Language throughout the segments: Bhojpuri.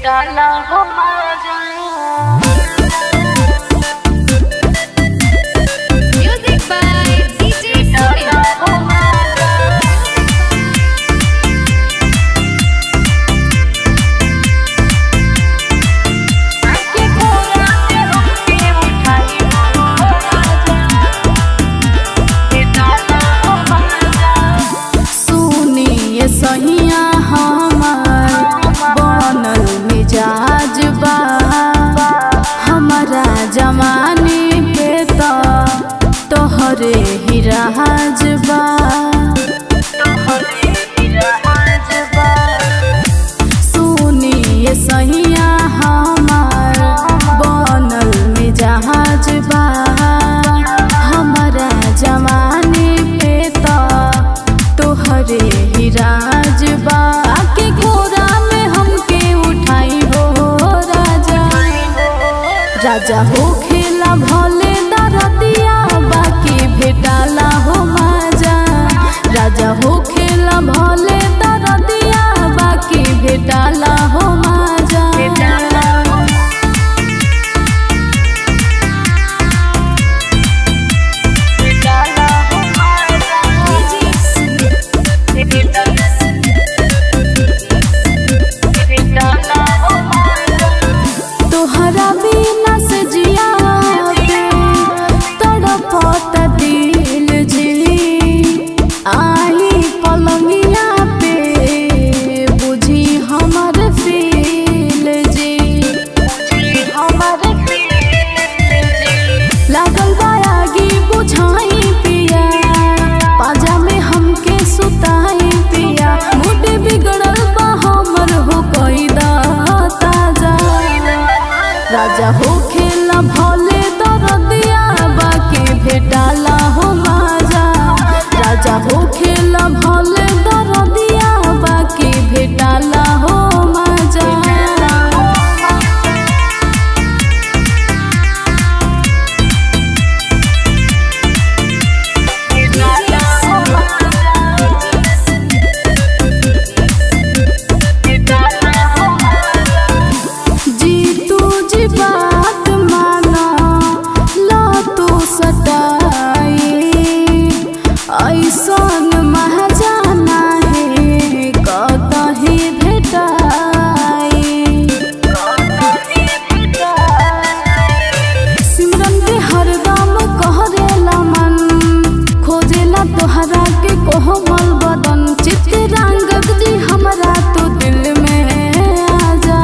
डाला हो मजा। Music by DJ डाला हो मजा। आके कोरा से हमके उठाई हो राजा। ये डाला हो मजा। सुनिए सहिया हमार बनल मिजाज बा हमारा जमाने पे तो तोहरे ही राज बा। तोहरे ही राज बा। सुनिए सहिया हमार बनल मिजाज बा हमारा जमाने पे तो तोहरे ही राज बा। आके कोरा में हमके उठाई हो राजा। राजा हो खेला भले दरदिया बाकी भेटाला हो मजा। राजा हो खेला भले दरदिया बाकी भेटाला हो मजा। तोहरा बिना से जिया पे तड़पत दिल जी। आई पलंगिया पे बुझी हमर फील जी। लागल बायागी बुझाई पिया पाजा में हमके सुताई पिया। मूड बिगड़ल बा हमर हो कोई ताजा। राजा हो खेला भले दरदिया बाकी भेटाला हो मजा। राजा हो खेला भले दरदिया बाकी भेटाला हो मजा। जी तू जी बात माना ला तू सटाई। ऐसन महजाना है कतही भेटाई। सिमरन के हरदम कहरेला मन खोजेला तोहरा के कोमल बदन। चित्रांगद जी हमरा तो दिल में आ जा।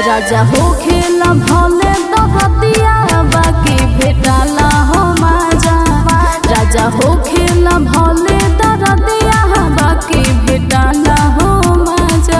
राजा हो खेला भले दरदिया बाकी भेटाला हो मजा। राजा हो खेला भले दरदिया बाकी भेटाला हो मजा।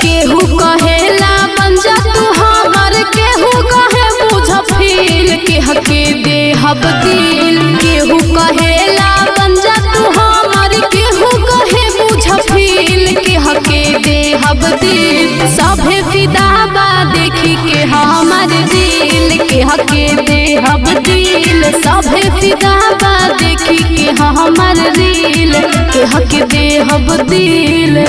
केहू कहेला बन जा तू हमर केहू कहे बुझ फील के हके देहब दिल। केहू कहेला बन जा तू हमर केहू कहे बुझ फील के हके देहब दिल। सभे फिदा बा देखी के हमर दिल के हके देहब दिल। सभे फिदा बा देखी के हमर दिल के हके देहब दिल।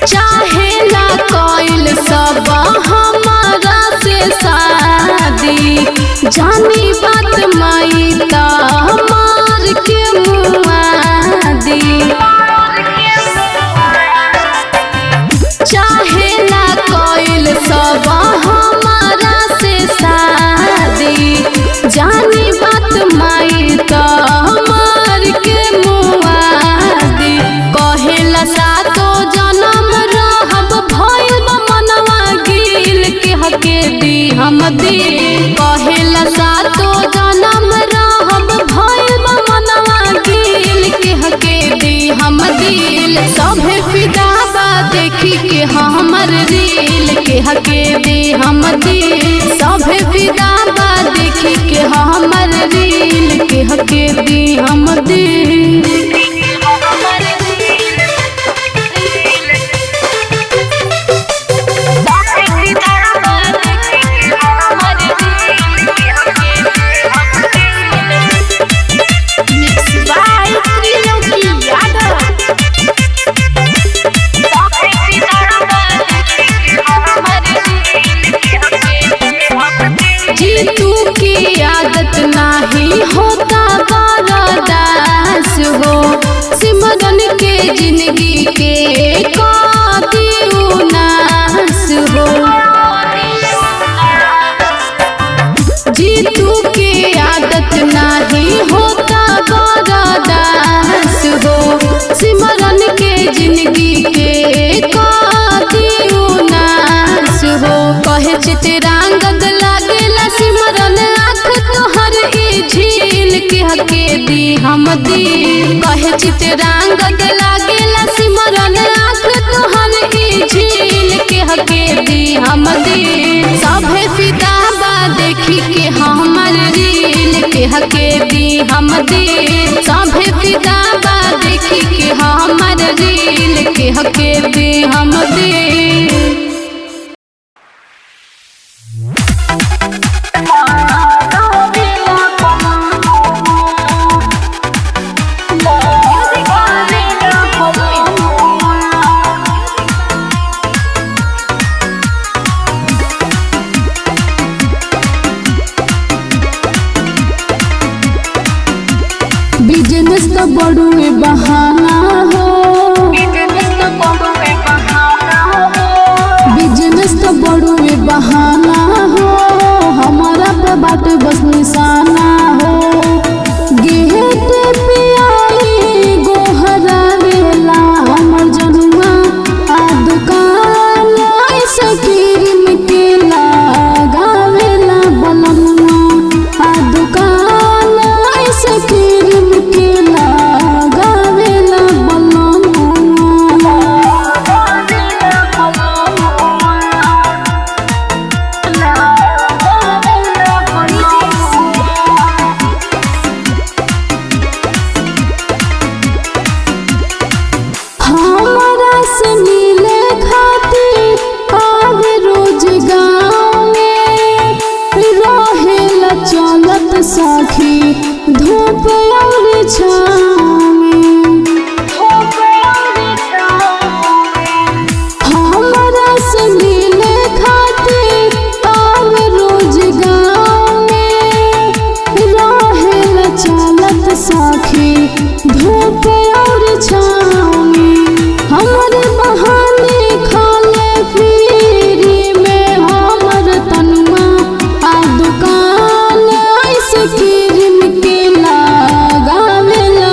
चाहेला कोइल सब हमारा से शादी। जानी बात माई ता मार के मुआदी। चाहेला कोइल सब हमारा से शादी। जानी बात माई ता मार के मुआदी। के हमर रील के हके दे हम दिल सभे फिदा बा देखी के हमर रील के हके दे हम दिल जीतू की आदत नाही होता बरदास हो सिमरन के जिंदगी के कादियो नास हो जीतू की आदत नाही होता बरदास हो सिमरन के जिंदगी के कादियो नास हो कहे चितरांग लागेला सिमरन आँख तोहर ई झील के हके दी हम दिल कहे चितरांग लागेला सिमरन आँख तोहर ई झील के हके दी हम दिल सभे फिदा बा देखी के हमर रील के हके दी हम दिल सभे फिदा बा देखी के हमर रील के हके दी हम दिल बिजनेस तो बड़ुए बहाना हो बिजनेस तो बड़ुए बहाना हो हमारा पे बाटे बस निशाना हो गेट पे आई गोहरा वेला हमर जनुआ आ दुकान ऐसा क्रीम के लगावेला बलमुआ आ दुकान ऐसा क्रीम के लगावेला बलमुआ हमारा से मिले खातिर आवे रोज गाँव में रहेला चलत सखी धूप और छाँव में हमारा से मिले खातिर आवे रोज गाँव में रहेला चलत सखी धूप और छाँव में हमारे बहाने खाले फ्री में हमर तनुआ आ दुकान ऐसे क्रीम के लगावेला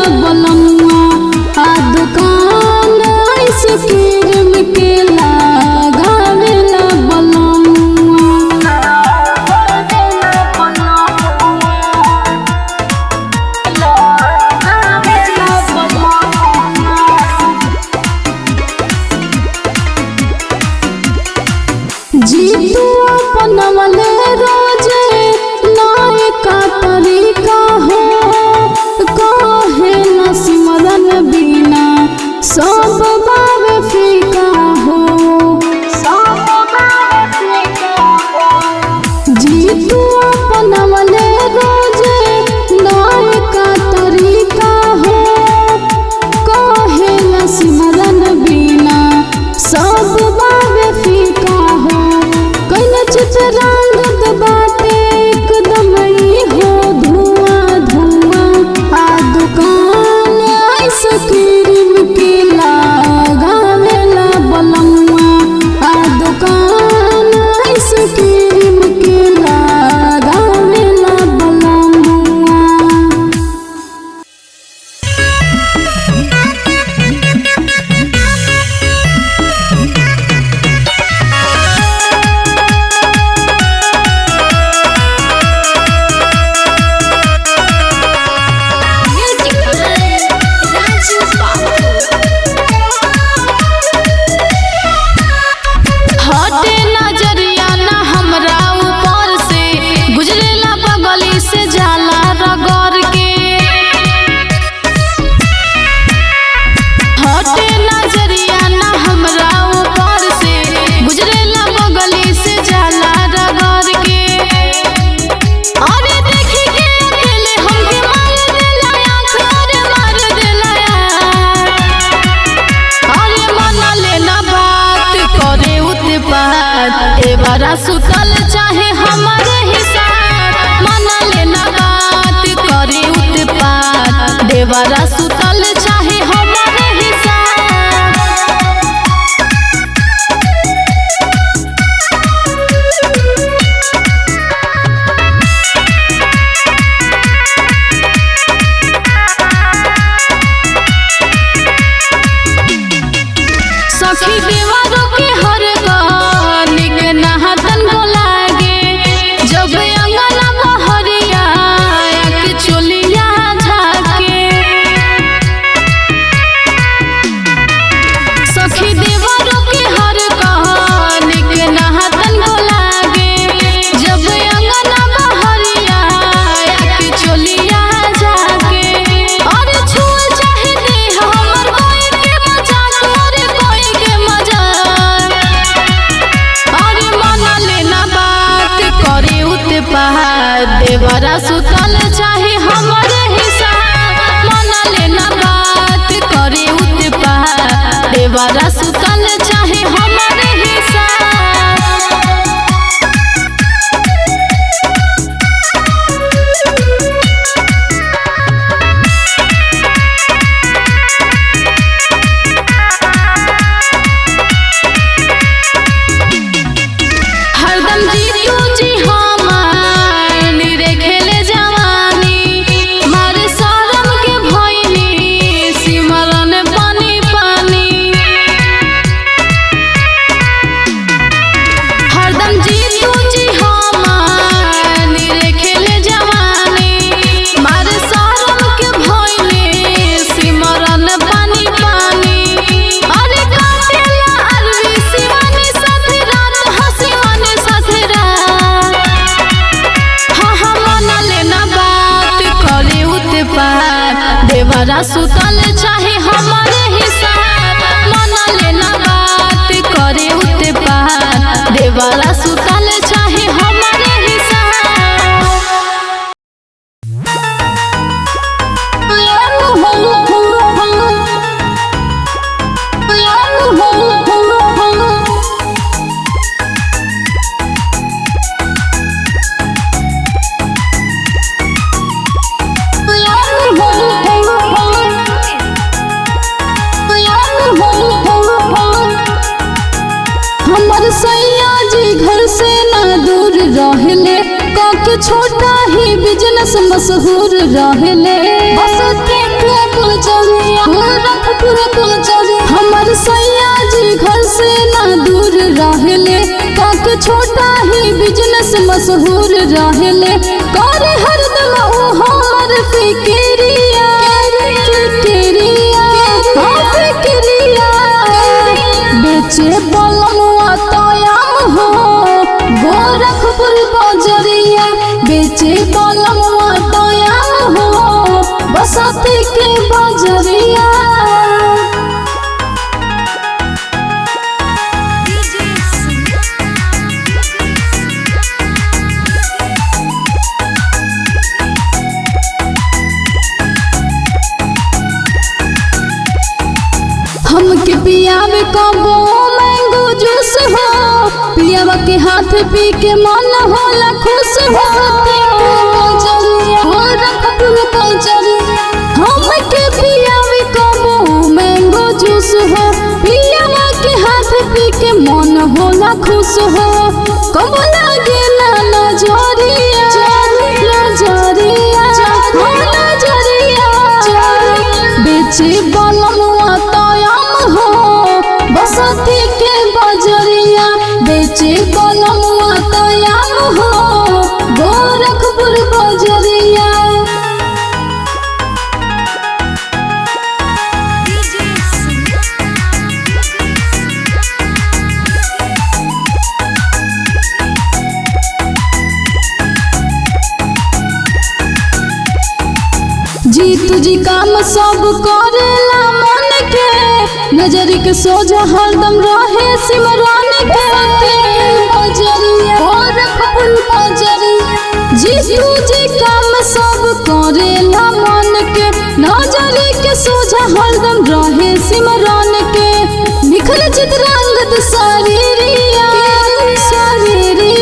देवरा सुतल चाहे हमारे ही साथ मन लेना बात करे उत्पात देवरा सुतल चाहे हमारे ही सखी देवरों के हर गानिक नहातन को लागे जब अंगना बहरिया के चोलिया झाके सखी देवरों के हर गानिक नहातन को लागे जब अंगना बहरिया के चोलिया झाके और छुए चाहे दे हमर कोई के मजाक और कोई के मजाक अरे मन लेना बात करे उत्पात देवरा सुतल चाहे हमारे ही साथ मन लेना बात करे उत्पात देवरा सुतल चाहे हमारे ही हरदम जीतू जी हमार निरेखेले जवानी मारे शरम के भइनी सिमरन पानी पानी हरदम जीतू जी हमार निरेखेले जवानी मारे शरम के भइनी सिमरन पानी पानी अरे काटेला अरवी शिवानी साथे रात हंसी मने साथे रात हाँ मन लेना बात करे उत्पात देवरा सुतल चाहे हमारे ही साथ मन लेना बात करे उत्पात देवरा सुतल चाहे हमारे ही हमर सैया जी घर से ना दूर रहले काके छोटा ही बिजनेस मशहूर रहले बस के गुजरिया गोरखपुर गुजरिया हमर सैया जी घर से ना दूर रहले काके छोटा ही बिजनेस मशहूर रहले करे हरदम ओ हमर फिक्रिया फिक्रिया बेचे बलमुआ तयाम हो गोरखपुर बजरिया बेचे बलमुआ तयाम हो बसती के बजरिया हमके पियावे कबो मैंगो जूस हो पियावा के हाथ पी के मन होला खुश हो हमके पियावे कबो मैंगो जूस हो पियावा के हाथ पी के मन होला खुश हो कब लागे ना नजरिया नजरिया नजरिया बेचे बलमुआ तयाम हो बसती के बजरिया बेचे बलमुआ तयाम हो गोरखपुर बजरिया जीतू जी काम सब करेला मन के नजर के सोझा हरदम रहे सिमरन के बजरिया गोरखपुर बजरिया जीतू जी काम सब करेला मन के नजर के सोझा हरदम रहे सिमरन के निखल चित्रांगद शरीरिया शरीरिया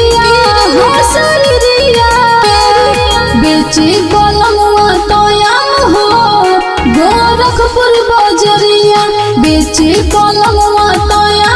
बेचे पलंगवा तोया